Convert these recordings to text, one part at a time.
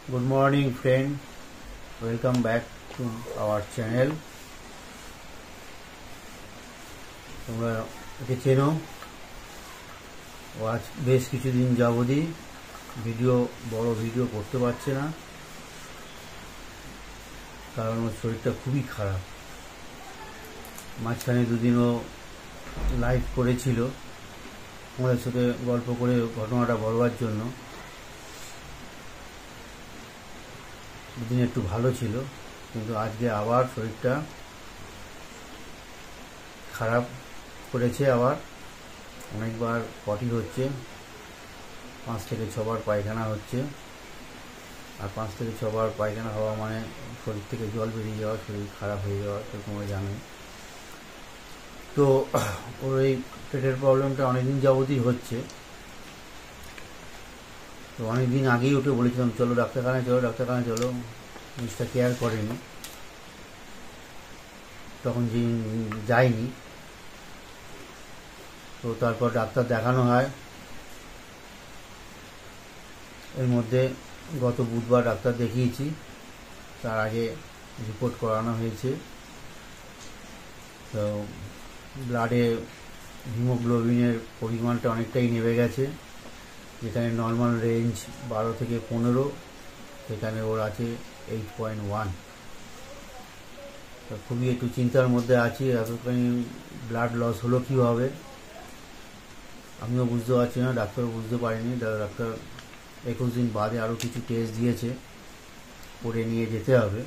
Good morning, friend. Welcome back to our channel. তোমরা একে চেনো। ও আজ বেশ কিছুদিন যাবতই বড় ভিডিও করতে পারছে না, কারণ ওর শরীরটা খুবই খারাপ। মাঝখানে দুদিনও লাইভ করেছিল আমাদের সাথে গল্প করে ঘটনাটা বলবার জন্য। দুদিন একটু ভালো ছিল, কিন্তু আজকে আবার শরীরটা খারাপ করেছে। আবার অনেকবার পটি হচ্ছে, 5 থেকে 6 বার পায়খানা হচ্ছে। আর 5 থেকে 6 বার পায়খানা হওয়া মানে শরীর থেকে জল বেরিয়ে যাওয়া, শরীর খারাপ হয়ে যাওয়া, তো তোমরা জানো। তো ওর এই পেটের প্রবলেমটা অনেকদিন যাবতই হচ্ছে। তো অনেকদিন আগেই ওকে বলেছিলাম চলো ডাক্তারখানায় চলো। জিনিসটা কেয়ার করেনি, তখন যায়নি। তো তারপর ডাক্তার দেখানো হয়। এর মধ্যে গত বুধবার ডাক্তার দেখিয়েছি, তার আগে রিপোর্ট করানো হয়েছে। তো ব্লাডে হিমোগ্লোবিনের পরিমাণটা অনেকটাই নেমে গেছে। যেখানে নর্মাল রেঞ্জ 12 থেকে 15, সেখানে ওর আছে 8.1। খুবই একটু চিন্তার মধ্যে আছি। এতখানি ব্লাড লস হলো কীভাবে আমিও বুঝতে পারছি না, ডাক্তারও বুঝতে পারিনি। ডাক্তার 21 দিন বাদে আরও কিছু টেস্ট দিয়েছে, করে নিয়ে যেতে হবে।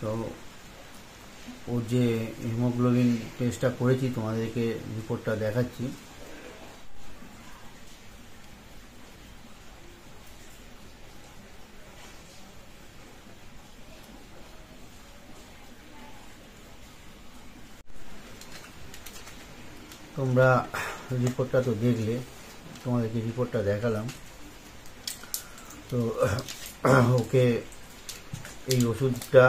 তো ওর যে হিমোগ্লোবিন টেস্টটা করেছি, তোমাদেরকে রিপোর্টটা দেখাচ্ছি। তোমরা রিপোর্টটা তো দেখলে, তোমাদেরকে রিপোর্টটা দেখালাম। তো ওকে এই ওষুধটা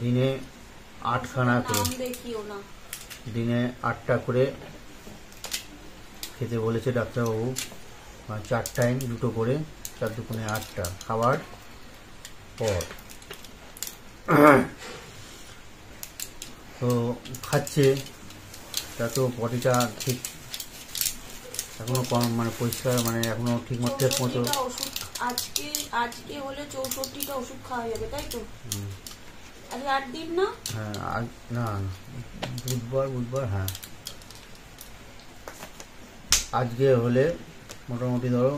দিনে 8খানা করে, দিনে 8টা করে খেতে বলেছে ডাক্তারবাবু। 4 টাইম 2টো করে, 4 দুগুণে 8টা খাওয়ার পর। তো খাচ্ছে, তা তো বডিটা ঠিক এখনো কম, মানে পরিষ্কার, মানে এখনো ঠিক মতো আজকে হলে 64টা ওষুধ খাওয়া যাবে, তাই তো? আজকে 8 দিন না? হ্যাঁ, না বুধবার হ্যাঁ। আজকে হলে মোটামুটি ধরো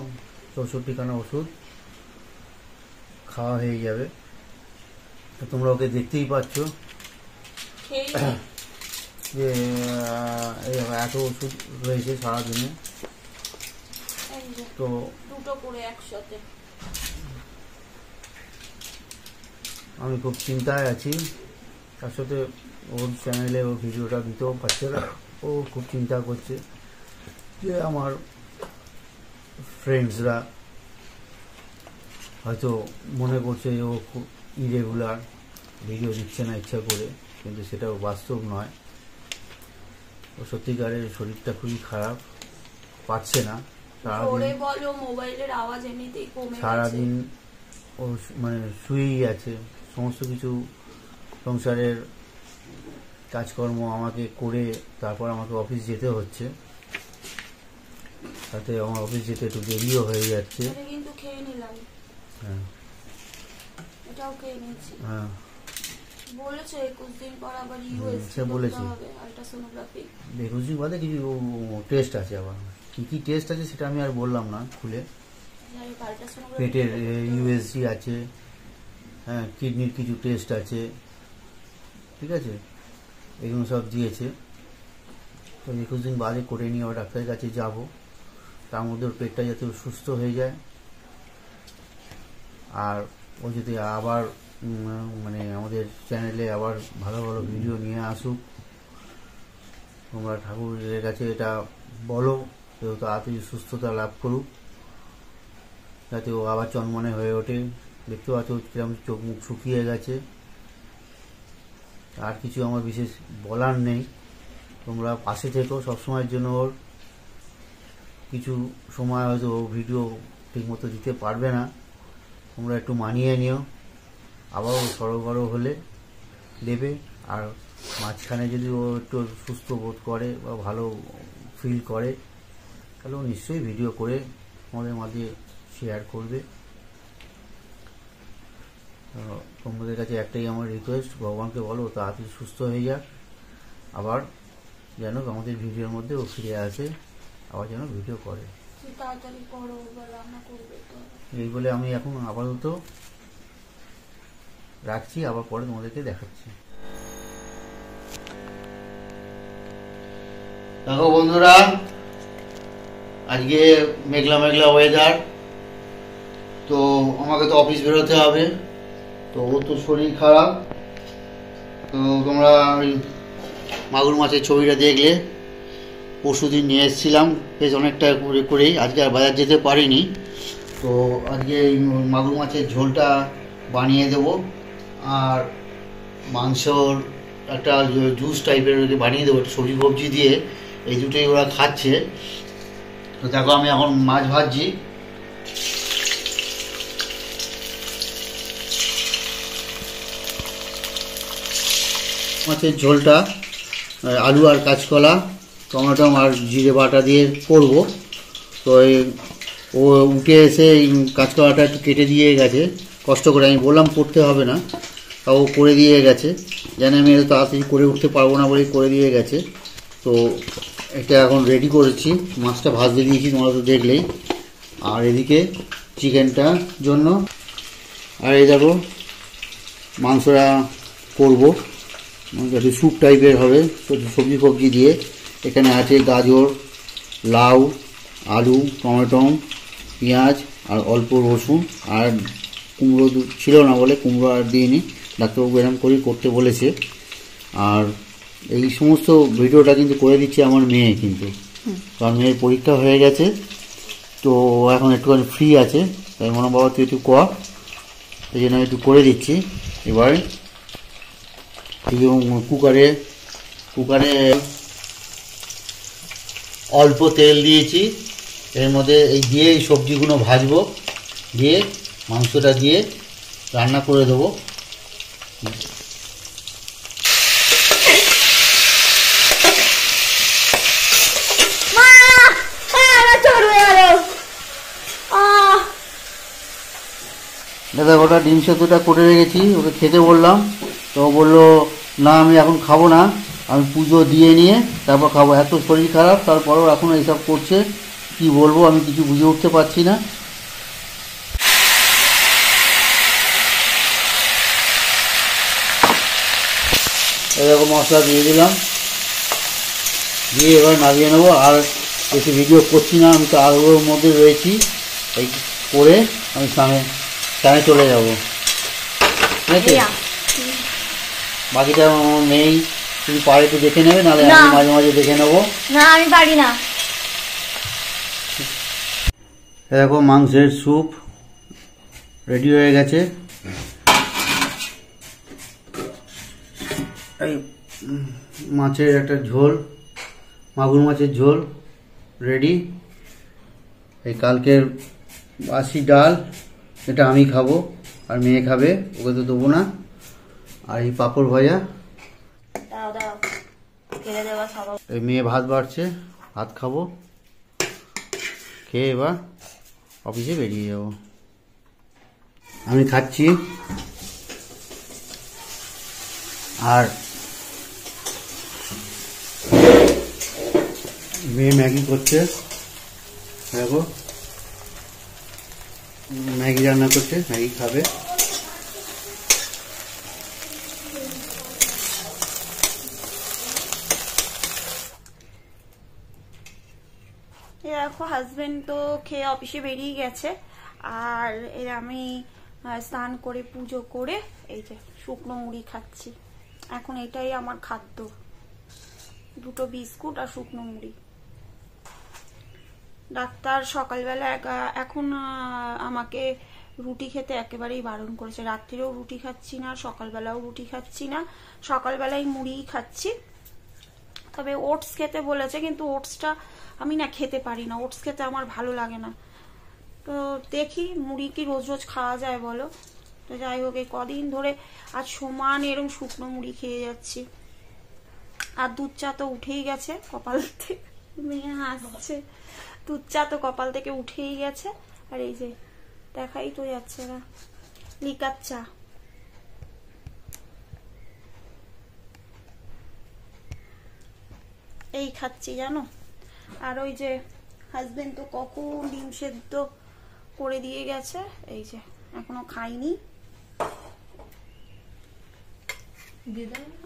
64খানা ওষুধ খাওয়া হয়ে যাবে। তো তোমরা ওকে দেখতেই পাচ্ছ যে এত ওষুধ রয়েছে সারাদিনে। তো 2টো করে একসাথে। আমি খুব চিন্তায় আছি। তার সাথে ওর চ্যানেলে ওর ভিডিওটা দিতেও পারছে না। ও খুব চিন্তা করছে যে আমার ফ্রেন্ডসরা হয়তো মনে করছে ও খুব ইরেগুলার ভিডিও দিচ্ছে না ইচ্ছা করে, কিন্তু সেটাও বাস্তব নয়। ও সত্যিকারের শরীরটা খুবই খারাপ, পাচ্ছে না। সারাদিন ও মানে শুয়েই আছে। সমস্ত কিছু সংসারের কাজকর্ম আমাকে করে তারপর আমাকে অফিস যেতে হচ্ছে। তাতে আমার অফিস যেতে একটু দেরিও হয়ে যাচ্ছে। হ্যাঁ, এটাও খেয়ে নিয়েছি। হ্যাঁ বলেছে 21 দিন পর আবার ইউএসজি বলেছে হবে, আল্ট্রাসোনোগ্রাফি। 21 দিন বাদে কিছু টেস্ট আছে। আবার কি টেস্ট আছে সেটা আমি আর বললাম না খুলে। পেটের ইউএসজি আছে, হ্যাঁ, কিডনির কিছু টেস্ট আছে, ঠিক আছে, এগুলো সব দিয়েছে। তো 21 দিন বাদে করে নিয়ে আবার ডাক্তারের কাছে যাব। তার মধ্যে ওর পেটটা যাতে সুস্থ হয়ে যায়, আর ও যদি আবার মানে আমাদের চ্যানেলে আবার ভালো ভালো ভিডিও নিয়ে আসুক। তোমরা ঠাকুরের কাছে এটা বলো যে ও তাড়াতাড়ি সুস্থতা লাভ করুক, যাতে ও আবার চনমনে হয়ে ওঠে। দেখতে পাচ্ছ কিরকম চোখ মুখ শুকিয়ে গেছে। আর কিছু আমার বিশেষ বলার নেই। তোমরা পাশে থেকো সবসময়ের জন্য। ওর কিছু সময় হয়তো ও ভিডিও ঠিকমতো দিতে পারবে না, তোমরা একটু মানিয়ে নিও। আবারও সরগরম হলে দেবে। আর মাঝখানে যদি ও একটু সুস্থ বোধ করে বা ভালো ফিল করে তাহলে ও নিশ্চয়ই ভিডিও করে তোমাদের মাঝে শেয়ার করবে। তোমাদের কাছে একটাই আমার রিকোয়েস্ট, ভগবানকে বলো তাড়াতাড়ি সুস্থ হয়ে যাক, আবার যেন আমাদের ভিডিওর মধ্যে ও ফিরে আসে, আবার যেন ভিডিও করে। এই বলে আমি এখন আপাতত রাখছি, আবার পরে তোমাদেরকে দেখাচ্ছি। দেখো বন্ধুরা, আজকে মেঘলা মেঘলা ওয়েদার, তো আমাকে তো অফিস বেরোতে হবে। তো ও তো শরীর খারাপ, তো তোমরা ওই মাগুর মাছের ছবিটা দেখলে। পরশুদিন নিয়ে এসেছিলাম বেশ অনেকটা করেই, আজকে আর বাজার যেতে পারিনি। তো আজকে এই মাগুর মাছের ঝোলটা বানিয়ে দেব, আর মাংসর একটা জুস টাইপের বানিয়ে দেবো সবজি ফবজি দিয়ে। এই দুটোই ওরা খাচ্ছে। তো দেখো আমি এখন মাছ ভাজছি। মাছের ঝোলটা আলু আর কাঁচকলা, টমেটো আর জিরে বাটা দিয়ে করব। তো ও উঠে এসে এই কাঁচকলাটা একটু কেটে দিয়ে গেছে কষ্ট করে, আমি বললাম করতে হবে না, তাও করে দিয়ে গেছে। জানি আমি এত তাড়াতাড়ি করে উঠতে পারবো না বলেই করে দিয়ে গেছে। তো এটা এখন রেডি করেছি, মাছটা ভাজতে দিয়েছি তোমরা তো দেখলেই। আর এদিকে চিকেনটার জন্য, আর এই দেখো মাংসটা করবো, একটু স্যুপ টাইপের হবে সবজি ফবজি দিয়ে। এখানে আছে গাজর, লাউ, আলু, টমেটো, পেঁয়াজ আর অল্প রসুন, আর কুমড়ো ছিল না বলে কুমড়ো আর দিইনি, ডাক্তারবাবু এরকম করেই করতে বলেছে। আর এই সমস্ত ভিডিওটা কিন্তু করে দিচ্ছে আমার মেয়ে, কিন্তু কারণ মেয়ের পরীক্ষা হয়ে গেছে, তো এখন একটুখানি ফ্রি আছে, তাই মনে বাবা তুই একটু কর, এই জন্য একটু করে দিচ্ছি। এবার কুকারে অল্প তেল দিয়েছি, এর মধ্যে এই দিয়ে এই সবজিগুলো ভাজবো, দিয়ে মাংসটা দিয়ে রান্না করে দেবো। দাদা ওটা ডিম সেদ্ধটা করে রেখেছি, ওকে খেতে বললাম, তো বললো না আমি এখন খাবো না, আমি পুজো দিয়ে নিয়ে তারপর খাবো। এত শরীর খারাপ, তারপরেও এখনও এইসব করছে, কি বলবো আমি কিছু বুঝে উঠতে পারছি না। এরকম মশলা দিয়ে দিলাম, দিয়ে এবার নামিয়ে নেবো। আর বেশি ভিডিও করছি না, আমি তো আলোর মধ্যে রয়েছি, এই করে আমি স্নানে চলে যাবো, ঠিক আছে? বাকিটা আমার নেই, তুমি পারে একটু দেখে নেবে, নাহলে আমি মাঝে মাঝে দেখে নেবো। না আমি পারি না। দেখো মাংসের স্যুপ রেডি হয়ে গেছে। এই মাছের একটা ঝোল, মাগুর মাছের ঝোল রেডি। এই কালকের বাসি ডাল, এটা আমি খাবো আর মেয়ে খাবে, ওকে তো দেবো না। আর এই পাঁপড় ভাজা, এই মেয়ে ভাত বাড়ছে, ভাত খাবো, খেয়ে এবার অফিসে বেরিয়ে যাব। আমি খাচ্ছি, আর মেয়ে ম্যাগি করছে, দেখো ম্যাগি রান্না করছে, ম্যাগি খাবে। দেখো হাজবেন্ড তো খেয়ে অফিসে বেরিয়ে গেছে, আর এর আমি স্নান করে পুজো করে এই যে শুকনো মুড়ি খাচ্ছি। এখন এটাই আমার খাদ্য, দুটো বিস্কুট আর শুকনো মুড়ি। ডাক্তার সকালবেলা এখন আমাকে রুটি খেতে একেবারেই বারণ করেছে, রাত্রিরেও রুটি খাচ্ছি না, সকালবেলাও রুটি খাচ্ছি না, সকালবেলায় মুড়িই খাচ্ছি। তবে ওটস খেতে বলেছে, কিন্তু ওটসটা আমি না খেতে পারি না, ওটস খেতে আমার ভালো লাগে না। তো দেখি মুড়ি কি রোজ রোজ খাওয়া যায় বলো। তো যাই হোক, এই কদিন ধরে আজ সমান এরকম শুকনো মুড়ি খেয়ে যাচ্ছি। আর দুধ চা তো উঠেই গেছে কপাল থেকে, মেয়ে হাসছে, দুধ চা তো কপাল থেকে উঠেই গেছে। আর এই যে দেখাই তো যাচ্ছে না, লিকার চা। এই খাচ্ছি জানো। আর ওই যে হাজবেন্ড তো কখন ডিম সেদ্ধ করে দিয়ে গেছে, এই যে এখনো খাইনি।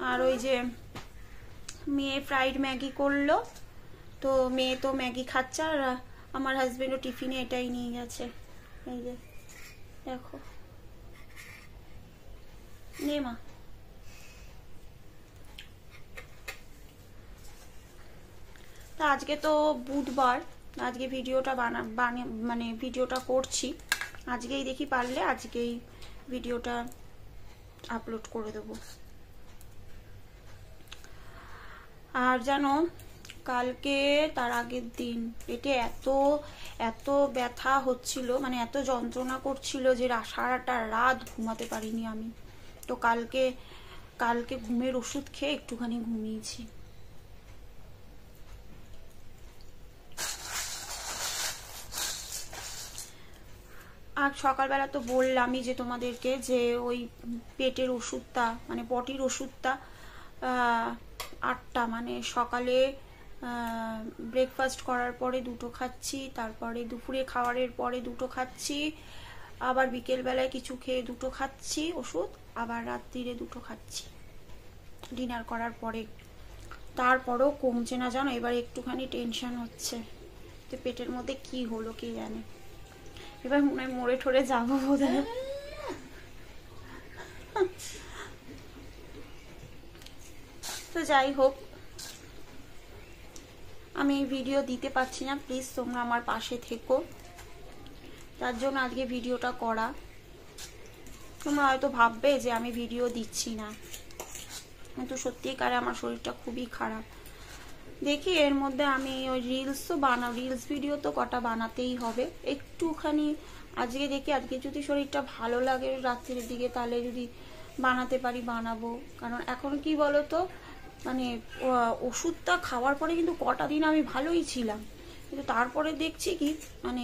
আর ওই যে মেয়ে ফ্রাইড ম্যাগি করলো, তো মেয়ে তো ম্যাগি খাচ্ছে, আর আমার হাজবেন্ডও টিফিনে এটাই নিয়ে গেছে। এই যে দেখো, নে মা। তা আজকে তো বুধবার, আজকে ভিডিওটা মানে ভিডিওটা করছি আজকেই, দেখি পারলে আজকেই ভিডিওটা আপলোড করে দেবো। আর জানো কালকে তার আগের দিন পেটে এত ব্যথা হচ্ছিল, মানে এত যন্ত্রণা করছিল যে সারাটা রাত ঘুমাতে পারিনি আমি। তো কালকে ঘুমের ওষুধ খেয়ে একটুখানি ঘুমিয়েছি। আর সকালবেলা তো বললামই যে তোমাদেরকে যে ওই পেটের ওষুধটা মানে পটির ওষুধটা 8টা, মানে সকালে ব্রেকফাস্ট করার পরে 2টো খাচ্ছি, তারপরে দুপুরে খাওয়ারের পরে 2টো খাচ্ছি, আবার বিকেলবেলায় কিছু খেয়ে 2টো খাচ্ছি ওষুধ, আবার রাত্রিরে 2টো খাচ্ছি ডিনার করার পরে। তারপরেও কমছে না জানো, এবার একটুখানি টেনশন হচ্ছে যে পেটের মধ্যে কি হলো কে জানে। এবার মনে হয় মরে ঠরে যাবো বোধহয়। তো যাই হোক, আমি ভিডিও দিতে পারছি না, প্লিজ তোমরা আমার পাশে থেকো, তার জন্য আজকে ভিডিওটা করা। তোমরা হয়তো ভাববে যে আমি ভিডিও দিচ্ছি না, কিন্তু সত্যিকারে আমার শরীরটা খুবই খারাপ। দেখি এর মধ্যে আমি ওই রিলস ভিডিও তো কটা বানাতেই হবে একটুখানি। আজকে দেখি, আজকে যদি শরীরটা ভালো লাগে রাত্রির দিকে, তাহলে যদি বানাতে পারি বানাবো। কারণ এখন কি বলতো, মানে ওষুধটা খাওয়ার পরে কিন্তু কটা দিন আমি ভালোই ছিলাম, কিন্তু তারপরে দেখছি কি মানে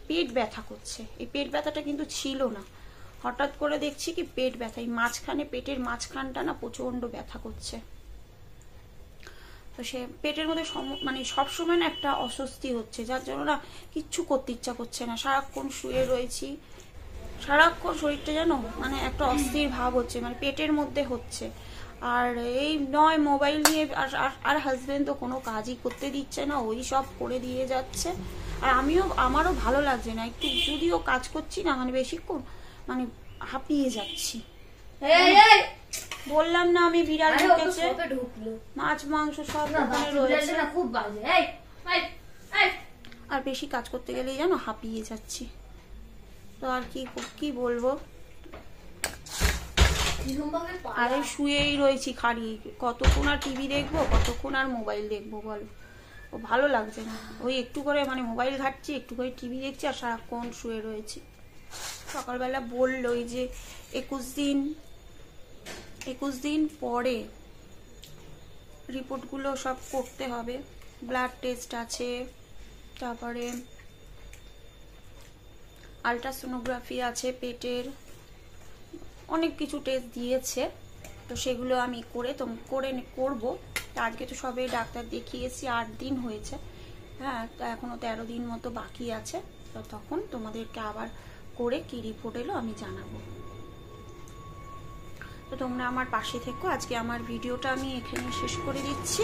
পেট ব্যথা করছে। এই পেট ব্যথাটা কিন্তু ছিল না, হঠাৎ করে দেখছি কি পেট ব্যথা, এই মাঝখানে পেটের মাঝখানটা না প্রচন্ড ব্যথা করছে। তো সে পেটের মধ্যে মানে সবসময় না একটা অস্বস্তি হচ্ছে, যার জন্য না কিচ্ছু করতে ইচ্ছা করছে না, সারাক্ষণ শুয়ে রয়েছি, সারাক্ষণ শরীরটা যেন মানে একটা অস্থির ভাব হচ্ছে, মানে পেটের মধ্যে হচ্ছে। আর এই নয় মোবাইল নিয়ে, আর হাজবেন্ড তো কোনো কাজই করতে দিচ্ছে না, ওই সব করে দিয়ে যাচ্ছে। আর আমারও ভালো লাগছে না, একটু যদিও কাজ করছি না মানে বেশিক্ষণ, মানে হাঁপিয়ে যাচ্ছি। বললাম না আমি বিড়াল ঢুকেছে, মাছ মাংস সব ওখানে রয়েছে, আর বেশি কাজ করতে গেলেই জানো হাঁপিয়ে যাচ্ছি। তো আর কি বলবো, আরে শুয়েই রয়েছি খালি, কতক্ষণ আর টিভি দেখবো, কতক্ষণ আর মোবাইল দেখবো বলো, ও ভালো লাগছে না। ওই একটু করে মানে মোবাইল ঘাটছি, একটু করে টিভি দেখছি, আর সারাক্ষণ শুয়ে রয়েছি। সকালবেলা বললো যে 21 দিন পরে রিপোর্টগুলো সব করতে হবে, ব্লাড টেস্ট আছে, তারপরে আল্ট্রাসোনোগ্রাফি আছে পেটের, অনেক কিছু টেস্ট দিয়েছে। তো সেগুলো আমি করবো। আজকে তো সবে ডাক্তার দেখিয়েছি, 8 দিন হয়েছে, হ্যাঁ, তো এখনো 13 দিন মতো বাকি আছে। তো তখন তোমাদেরকে আবার করে কি রিপোর্ট এলো আমি জানাবো। তো তোমরা আমার পাশে থেকো। আজকে আমার ভিডিওটা আমি এখানে শেষ করে দিচ্ছি।